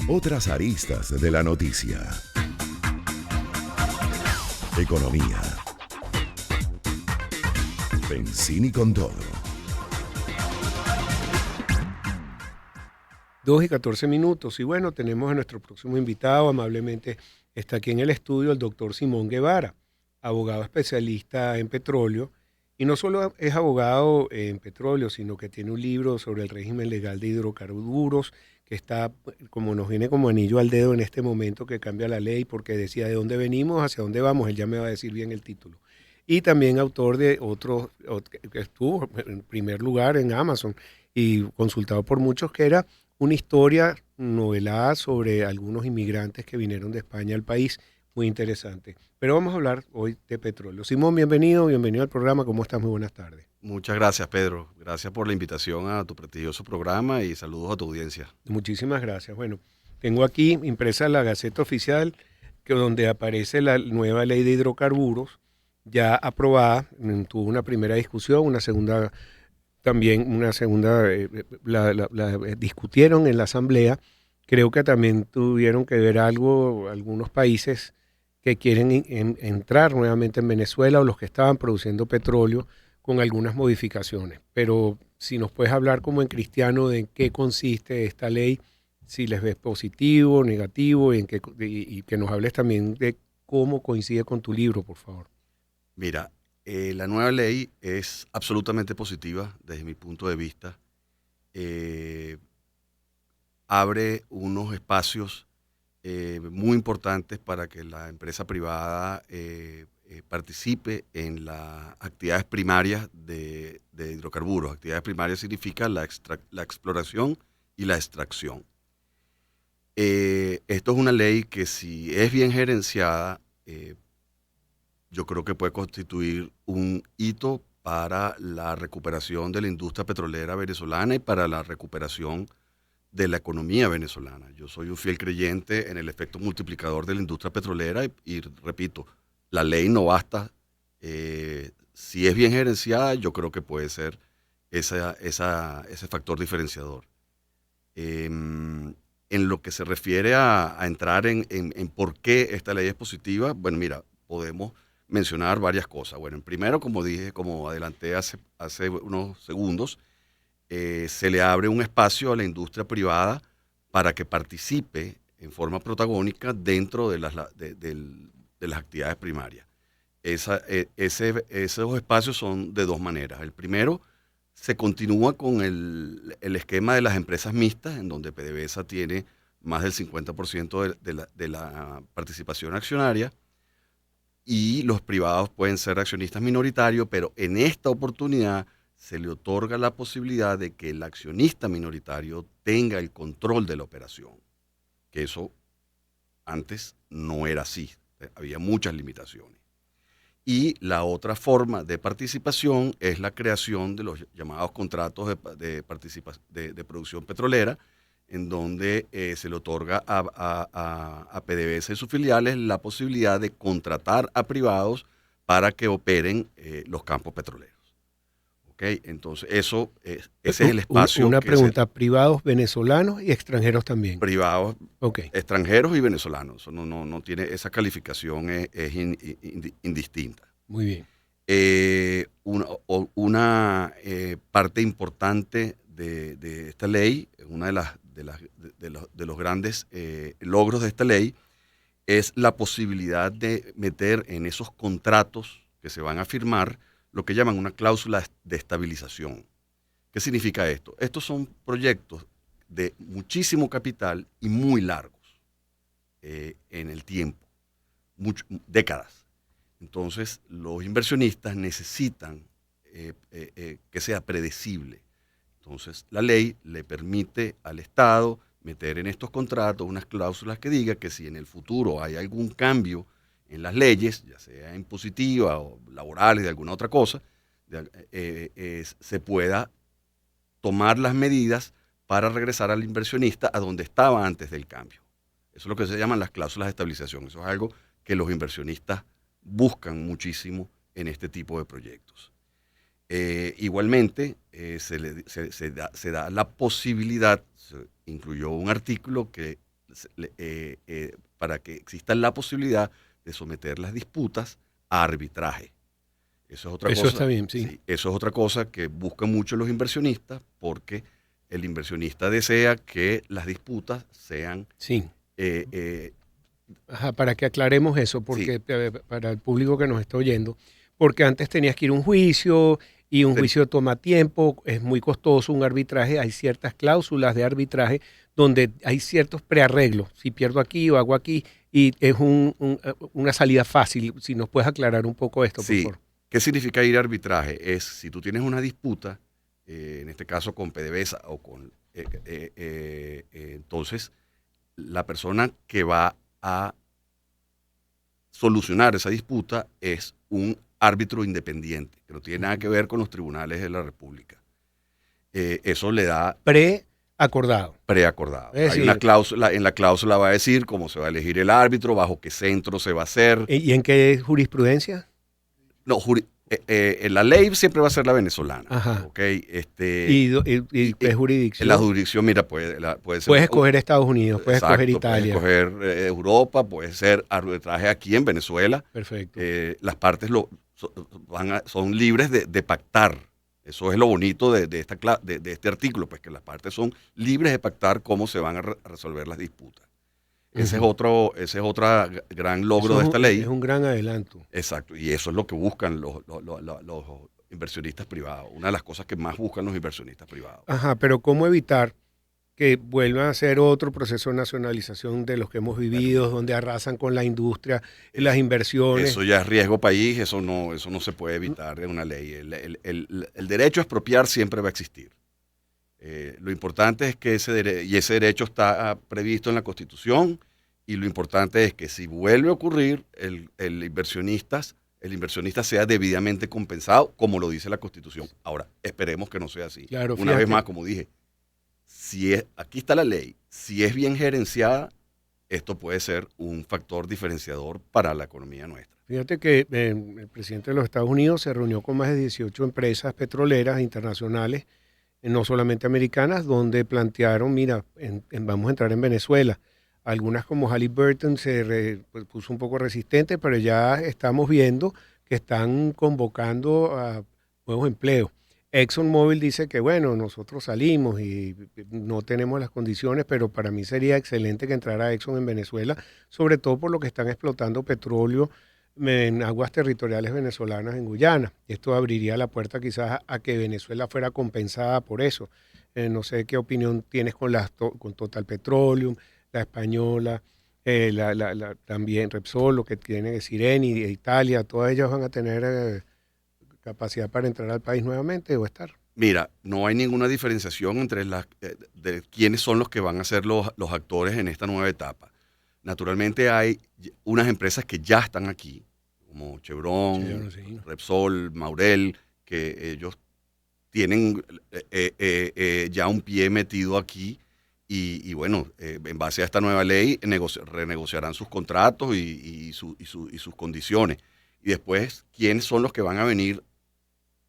Otras aristas de la noticia. Economía. Benzini con todo. 2:14. Y bueno, tenemos a nuestro próximo invitado. Amablemente está aquí en el estudio el doctor Simón Guevara, abogado especialista en petróleo. Y no solo es abogado en petróleo, sino que tiene un libro sobre el régimen legal de hidrocarburos, que está, como nos viene como anillo al dedo en este momento que cambia la ley, porque decía de dónde venimos, hacia dónde vamos. Él ya me va a decir bien el título. Y también autor de que estuvo en primer lugar en Amazon y consultado por muchos, que era una historia novelada sobre algunos inmigrantes que vinieron de España al país, muy interesante. Pero vamos a hablar hoy de petróleo. Simón, bienvenido al programa. ¿Cómo estás? Muy buenas tardes. Muchas gracias, Pedro. Gracias por la invitación a tu prestigioso programa y saludos a tu audiencia. Muchísimas gracias. Bueno, tengo aquí impresa la Gaceta Oficial, donde aparece la nueva ley de hidrocarburos, ya aprobada. Tuvo una primera discusión, una segunda la discutieron en la Asamblea. Creo que también tuvieron que ver algo algunos países que quieren entrar nuevamente en Venezuela, o los que estaban produciendo petróleo, con algunas modificaciones. Pero si nos puedes hablar como en cristiano de en qué consiste esta ley, si les ves positivo, negativo, y que nos hables también de cómo coincide con tu libro, por favor. Mira, la nueva ley es absolutamente positiva desde mi punto de vista. Abre unos espacios muy importantes para que la empresa privada participe en las actividades primarias de hidrocarburos. Actividades primarias significa la exploración y la extracción. Esto es una ley que, si es bien gerenciada, yo creo que puede constituir un hito para la recuperación de la industria petrolera venezolana y para la recuperación de la economía venezolana. Yo soy un fiel creyente en el efecto multiplicador de la industria petrolera y repito, la ley no basta. Si es bien gerenciada, yo creo que puede ser ese factor diferenciador. En lo que se refiere a entrar en por qué esta ley es positiva, bueno, mira, podemos mencionar varias cosas. Bueno, primero, como dije, como adelanté hace unos segundos, se le abre un espacio a la industria privada para que participe en forma protagónica dentro de las actividades primarias. Esos espacios son de dos maneras. El primero, se continúa con el esquema de las empresas mixtas, en donde PDVSA tiene más del 50% de la participación accionaria, y los privados pueden ser accionistas minoritarios, pero en esta oportunidad se le otorga la posibilidad de que el accionista minoritario tenga el control de la operación, que eso antes no era así, había muchas limitaciones. Y la otra forma de participación es la creación de los llamados contratos de producción petrolera, en donde se le otorga a PDVSA y sus filiales la posibilidad de contratar a privados para que operen los campos petroleros. ¿Okay? Entonces, ese es el espacio. Una pregunta: privados venezolanos y extranjeros también. Privados, okay. Extranjeros y venezolanos. Eso no tiene, esa calificación es indistinta. Muy bien. Una parte importante de esta ley, una de los grandes logros de esta ley, es la posibilidad de meter en esos contratos que se van a firmar lo que llaman una cláusula de estabilización. ¿Qué significa esto? Estos son proyectos de muchísimo capital y muy largos en el tiempo, décadas. Entonces, los inversionistas necesitan que sea predecible. Entonces, la ley le permite al Estado meter en estos contratos unas cláusulas que diga que si en el futuro hay algún cambio en las leyes, ya sea impositiva o laborales, de alguna otra cosa, se pueda tomar las medidas para regresar al inversionista a donde estaba antes del cambio. Eso es lo que se llaman las cláusulas de estabilización. Eso es algo que los inversionistas buscan muchísimo en este tipo de proyectos. Igualmente, se da la posibilidad, se incluyó un artículo que para que exista la posibilidad de someter las disputas a arbitraje. Eso es otra Eso cosa. está bien, sí. Sí, eso es otra cosa que buscan mucho los inversionistas, porque el inversionista desea que las disputas sean Sí. eh, Ajá, para que aclaremos eso, porque sí, para el público que nos está oyendo, porque antes tenías que ir a un juicio y un Ten- juicio toma tiempo, es muy costoso un arbitraje, hay ciertas cláusulas de arbitraje donde hay ciertos prearreglos, si pierdo aquí o hago aquí, y es una salida fácil. Si nos puedes aclarar un poco esto, por sí. favor. ¿Qué significa ir a arbitraje? Es si tú tienes una disputa, en este caso con PDVSA o con... entonces, la persona que va a solucionar esa disputa es un árbitro independiente, que no tiene nada que ver con los tribunales de la República. Eso le da Preacordado. preacordado. Es Hay una decir, cláusula, en la cláusula va a decir cómo se va a elegir el árbitro, bajo qué centro se va a hacer. ¿y en qué jurisprudencia? No, la ley siempre va a ser la venezolana. Ajá. ¿Ok? ¿Y qué jurisdicción? La jurisdicción, mira, puede ser... Puedes escoger Estados Unidos, puedes Exacto, escoger Italia. puedes escoger Europa, puede ser arbitraje aquí en Venezuela. Perfecto. Las partes son libres de pactar. Eso es lo bonito de este artículo, pues que las partes son libres de pactar cómo se van a resolver las disputas. Ese es otro gran logro de esta ley. Es un gran adelanto. Exacto, y eso es lo que buscan los inversionistas privados. Una de las cosas que más buscan los inversionistas privados. Ajá, pero ¿cómo evitar que vuelvan a ser otro proceso de nacionalización de los que hemos vivido, donde arrasan con la industria, las inversiones? Eso ya es riesgo país, eso no se puede evitar en una ley. El derecho a expropiar siempre va a existir. Lo importante es que ese derecho está previsto en la Constitución, y lo importante es que si vuelve a ocurrir, el inversionista sea debidamente compensado, como lo dice la Constitución. Ahora, esperemos que no sea así. Claro, Una vez fíjate. más, como dije, aquí está la ley, si es bien gerenciada, esto puede ser un factor diferenciador para la economía nuestra. Fíjate que el presidente de los Estados Unidos se reunió con más de 18 empresas petroleras internacionales, no solamente americanas, donde plantearon, mira, vamos a entrar en Venezuela. Algunas como Halliburton pues, puso un poco resistente, pero ya estamos viendo que están convocando a nuevos empleos. ExxonMobil dice que, bueno, nosotros salimos y no tenemos las condiciones, pero para mí sería excelente que entrara Exxon en Venezuela, sobre todo por lo que están explotando petróleo en aguas territoriales venezolanas en Guyana. Esto abriría la puerta quizás a que Venezuela fuera compensada por eso. No sé qué opinión tienes con Total Petroleum, la española, también Repsol, lo que tiene Sireni de Italia, todas ellas van a tener capacidad para entrar al país nuevamente o estar. Mira, no hay ninguna diferenciación entre de quiénes son los que van a ser los actores en esta nueva etapa. Naturalmente hay unas empresas que ya están aquí, como Chevron, Sí. Repsol, Maurel, que ellos tienen ya un pie metido aquí, y bueno, en base a esta nueva ley renegociarán sus contratos y sus condiciones. Y después, ¿quiénes son los que van a venir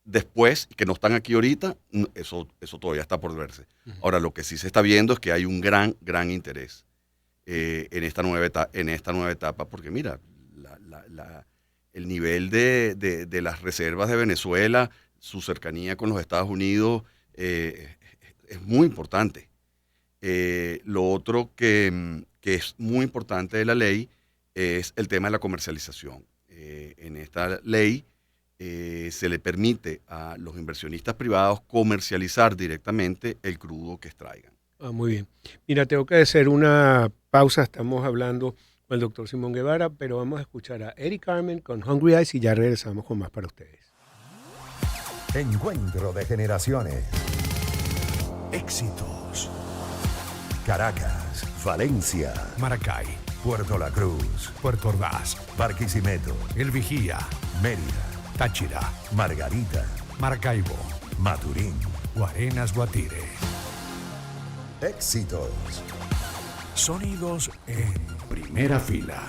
después, que no están aquí ahorita? Eso todavía está por verse. Ahora, lo que sí se está viendo es que hay un gran interés en esta nueva etapa, porque mira, el nivel de las reservas de Venezuela, su cercanía con los Estados Unidos, es muy importante. Lo otro que es muy importante de la ley es el tema de la comercialización. En esta ley se le permite a los inversionistas privados comercializar directamente el crudo que extraigan. Muy bien. Mira, tengo que hacer una pausa. Estamos hablando con el doctor Simón Guevara, pero vamos a escuchar a Eric Carmen con Hungry Eyes y ya regresamos con más para ustedes. Encuentro de generaciones. Éxitos. Caracas, Valencia, Maracay, Puerto La Cruz, Puerto Ordaz, Barquisimeto, El Vigía, Mérida, Táchira, Margarita, Maracaibo, Maturín. Guarenas, Guatire. Éxitos. Sonidos en primera fila.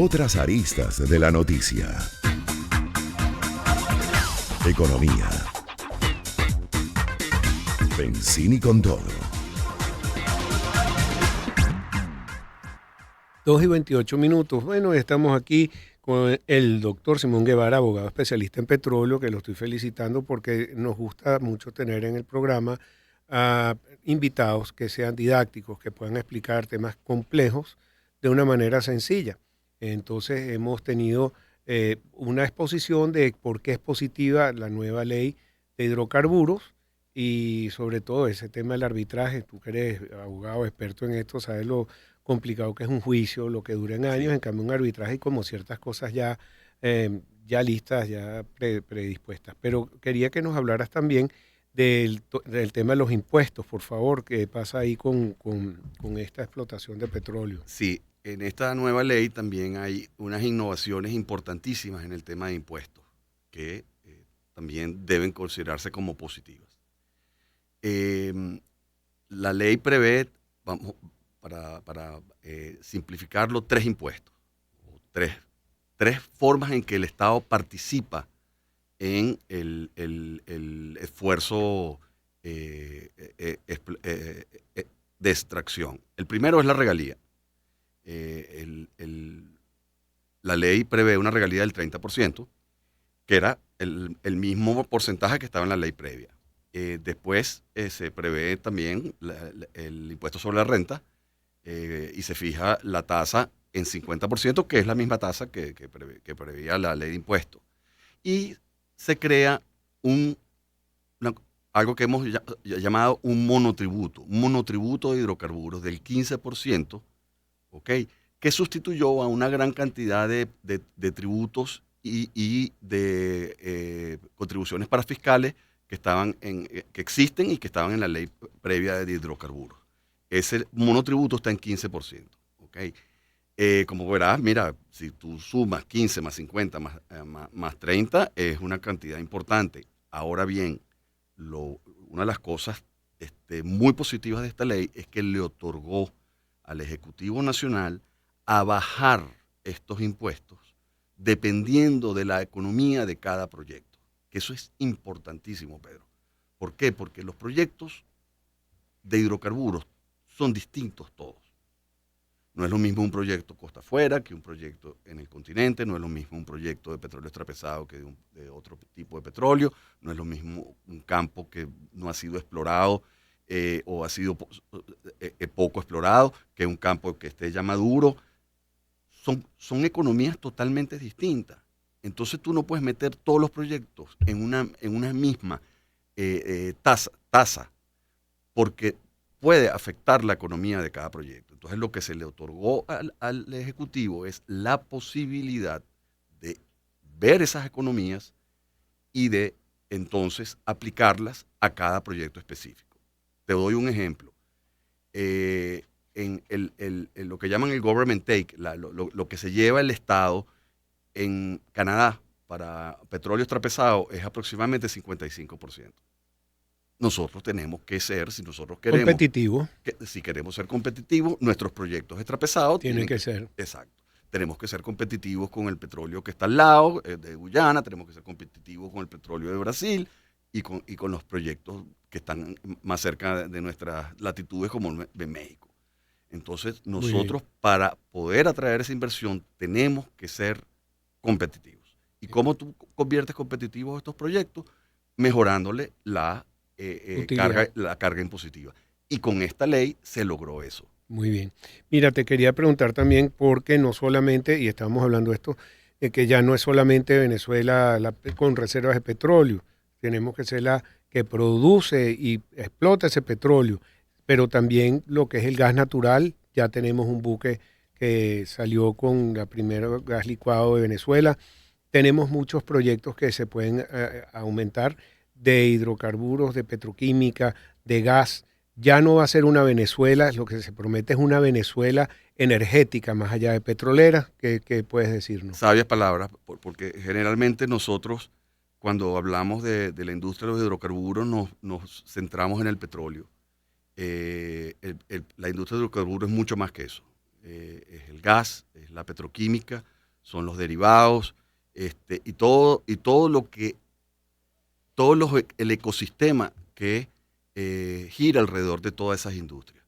Otras aristas de la noticia. Economía. Benzini con todo. 2:28. Bueno, estamos aquí con el doctor Simón Guevara, abogado especialista en petróleo, que lo estoy felicitando porque nos gusta mucho tener en el programa a invitados que sean didácticos, que puedan explicar temas complejos de una manera sencilla. Entonces hemos tenido una exposición de por qué es positiva la nueva ley de hidrocarburos y sobre todo ese tema del arbitraje. Tú que eres abogado experto en esto, sabes lo complicado que es un juicio, lo que dura en años. En cambio un arbitraje y como ciertas cosas ya listas, ya predispuestas. Pero quería que nos hablaras también del tema de los impuestos, por favor. ¿Qué pasa ahí con esta explotación de petróleo? Sí, en esta nueva ley también hay unas innovaciones importantísimas en el tema de impuestos que también deben considerarse como positivas. La ley prevé, para simplificarlo, 3 impuestos, o tres formas en que el Estado participa en el esfuerzo de extracción. El primero es la regalía. La ley prevé una regalía del 30%, que era el mismo porcentaje que estaba en la ley previa. Después se prevé también el impuesto sobre la renta y se fija la tasa en 50%, que es la misma tasa que preveía la ley de impuestos. Y se crea algo que hemos llamado un monotributo de hidrocarburos del 15%, ¿okay? Que sustituyó a una gran cantidad de tributos y de contribuciones parafiscales que existen y que estaban en la ley previa de hidrocarburos. Ese monotributo está en 15%. ¿Okay? Como verás, mira, si tú sumas 15 más 50 más 30, es una cantidad importante. Ahora bien, una de las cosas muy positivas de esta ley es que le otorgó al Ejecutivo Nacional a bajar estos impuestos dependiendo de la economía de cada proyecto. Que eso es importantísimo, Pedro. ¿Por qué? Porque los proyectos de hidrocarburos son distintos todos. No es lo mismo un proyecto costa afuera que un proyecto en el continente, no es lo mismo un proyecto de petróleo extrapesado que de otro tipo de petróleo, no es lo mismo un campo que no ha sido explorado o ha sido poco explorado que un campo que esté ya maduro. Son economías totalmente distintas. Entonces tú no puedes meter todos los proyectos en una misma tasa porque puede afectar la economía de cada proyecto. Entonces lo que se le otorgó al Ejecutivo es la posibilidad de ver esas economías y de entonces aplicarlas a cada proyecto específico. Te doy un ejemplo. En lo que llaman el government take, lo que se lleva el Estado en Canadá para petróleo extrapesado es aproximadamente 55%. Nosotros tenemos que ser, si nosotros queremos... Competitivo. Si queremos ser competitivos, nuestros proyectos extrapesados tienen que ser. Exacto. Tenemos que ser competitivos con el petróleo que está al lado, de Guyana, tenemos que ser competitivos con el petróleo de Brasil y con los proyectos que están más cerca de nuestras latitudes como de México. Entonces, nosotros para poder atraer esa inversión tenemos que ser competitivos. ¿Y cómo tú conviertes competitivos estos proyectos? Mejorándole la carga impositiva. Y con esta ley se logró eso. Muy bien. Mira, te quería preguntar también porque no solamente, y estamos hablando de esto, de que ya no es solamente Venezuela con reservas de petróleo, tenemos que ser la que produce y explota ese petróleo, pero también lo que es el gas natural. Ya tenemos un buque que salió con la primera gas licuado de Venezuela. Tenemos muchos proyectos que se pueden aumentar de hidrocarburos, de petroquímica, de gas. Ya no va a ser una Venezuela, lo que se promete es una Venezuela energética, más allá de petrolera. ¿Qué puedes decirnos? Sabias palabras, porque generalmente nosotros, cuando hablamos de la industria de los hidrocarburos, nos centramos en el petróleo. La industria de hidrocarburos es mucho más que eso. Es el gas, es es la petroquímica, son los derivados, y todo el ecosistema que gira alrededor de todas esas industrias.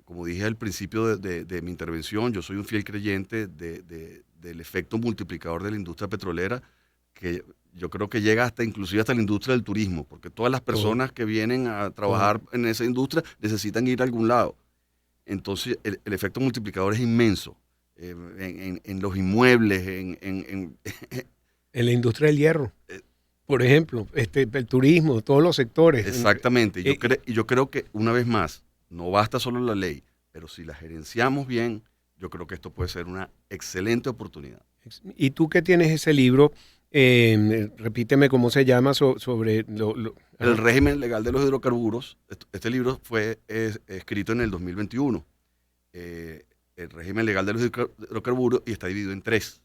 Como dije al principio de mi intervención, yo soy un fiel creyente del efecto multiplicador de la industria petrolera, que yo creo que llega inclusive hasta la industria del turismo, porque todas las personas que vienen a trabajar en esa industria necesitan ir a algún lado. Entonces el efecto multiplicador es inmenso en los inmuebles, en la industria del hierro, por ejemplo, el turismo, todos los sectores. Exactamente. Y yo creo que, una vez más, no basta solo la ley, pero si la gerenciamos bien, yo creo que esto puede ser una excelente oportunidad. Y tú que tienes ese libro, repíteme cómo se llama, sobre el régimen legal de los hidrocarburos. Este libro fue escrito en el 2021. El régimen legal de los hidrocarburos, y está dividido en 3.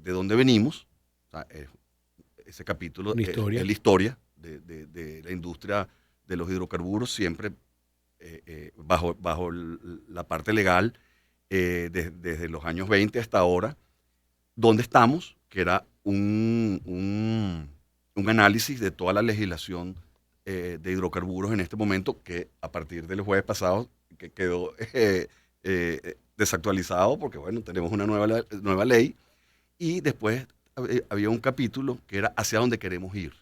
¿De dónde venimos? O sea, ese capítulo es la historia de la industria de los hidrocarburos, siempre bajo la parte legal, desde los años 20 hasta ahora. ¿Dónde estamos? Que era un análisis de toda la legislación de hidrocarburos en este momento, que a partir del jueves pasado que quedó desactualizado, porque bueno, tenemos una nueva ley. Y después había un capítulo que era hacia dónde queremos ir,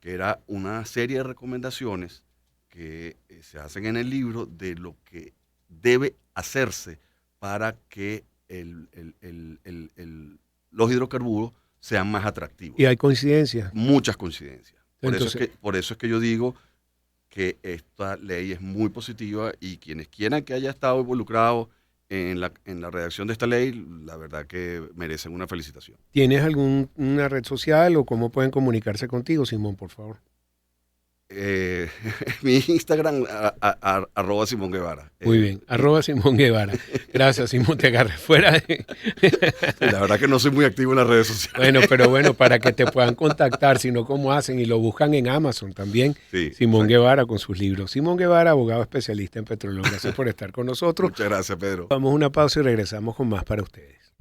que era una serie de recomendaciones que se hacen en el libro de lo que debe hacerse para que los hidrocarburos sean más atractivos. ¿Y hay coincidencias? Muchas coincidencias. Entonces, Por eso es que yo digo que esta ley es muy positiva, y quienes quieran que haya estado involucrado en la redacción de esta ley, la verdad que merecen una felicitación. ¿Tienes alguna red social o cómo pueden comunicarse contigo, Simón, por favor? Mi Instagram, @Simón Guevara. Muy bien, @Simón Guevara. Gracias, Simón, te agarré fuera de... La verdad que no soy muy activo en las redes sociales. Pero para que te puedan contactar, si no, ¿cómo hacen? Y lo buscan en Amazon también. Sí, Simón exacto. Guevara con sus libros. Simón Guevara, abogado especialista en petróleo. Gracias por estar con nosotros. Muchas gracias, Pedro. Vamos a una pausa y regresamos con más para ustedes.